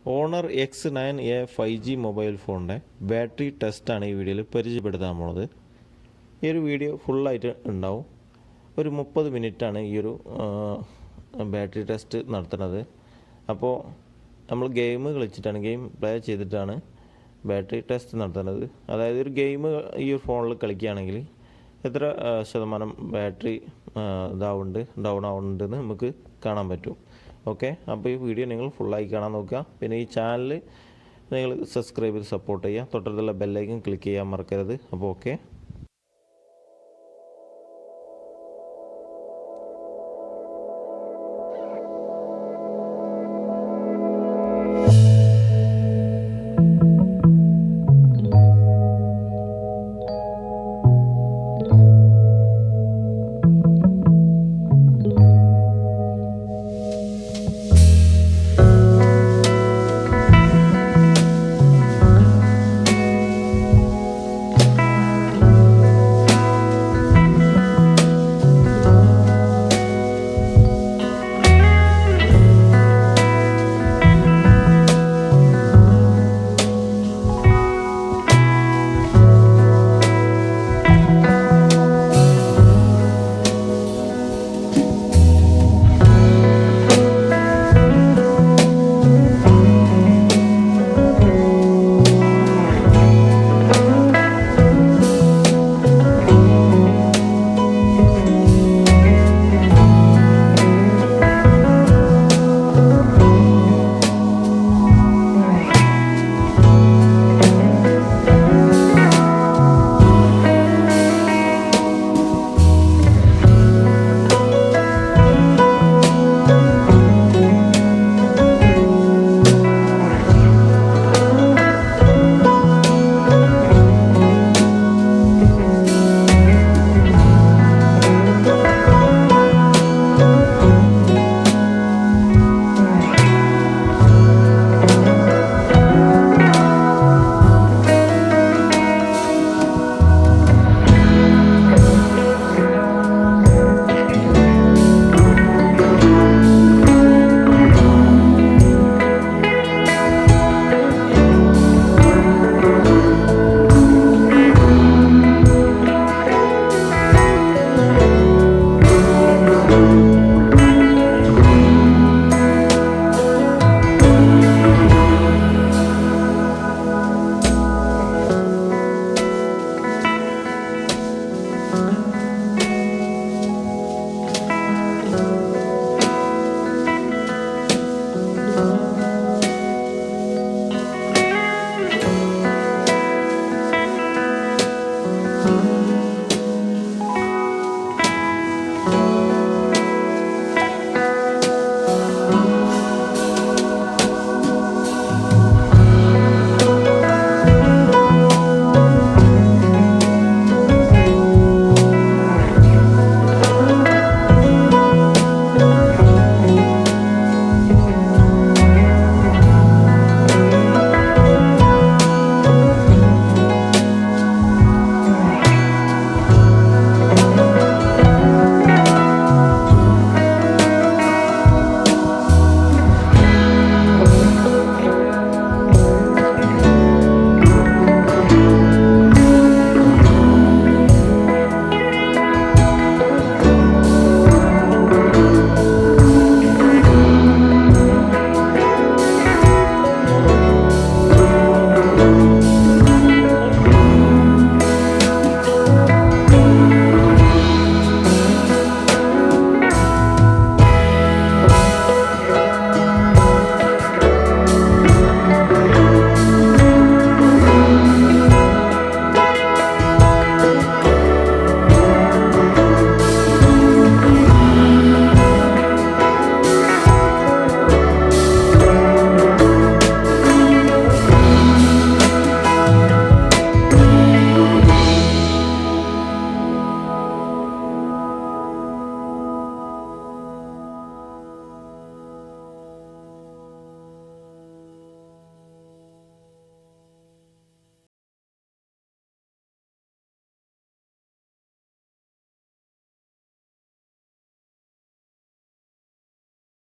Owner x9a 5G mobile ഫോണിൻ്റെ battery ടെസ്റ്റാണ് ഈ വീഡിയോയിൽ പരിചയപ്പെടുത്താൻ പോണത്. ഈ ഒരു വീഡിയോ ഫുള്ളായിട്ട് ഉണ്ടാവും. ഒരു 30 മിനിറ്റാണ് ഈ ഒരു ബാറ്ററി ടെസ്റ്റ് നടത്തുന്നത്. അപ്പോൾ നമ്മൾ ഗെയിം കളിച്ചിട്ടാണ്, ഗെയിം പ്ലേ ചെയ്തിട്ടാണ് ബാറ്ററി ടെസ്റ്റ് നടത്തുന്നത്. അതായത് ഒരു ഗെയിം ഈ ഒരു ഫോണിൽ കളിക്കുകയാണെങ്കിൽ എത്ര ശതമാനം ബാറ്ററി ഡൗൺ ആവുന്നുണ്ടെന്ന് നമുക്ക് കാണാൻ പറ്റും. ഓക്കെ, അപ്പോൾ ഈ വീഡിയോ നിങ്ങൾ ഫുള്ളായി കാണാൻ നോക്കുക. പിന്നെ ഈ ചാനൽ നിങ്ങൾ സബ്സ്ക്രൈബ് ചെയ്ത് സപ്പോർട്ട് ചെയ്യുക. തൊട്ടടുത്തുള്ള ബെല്ലൈക്കൻ ക്ലിക്ക് ചെയ്യാൻ മറക്കരുത്. അപ്പോൾ ഓക്കെ.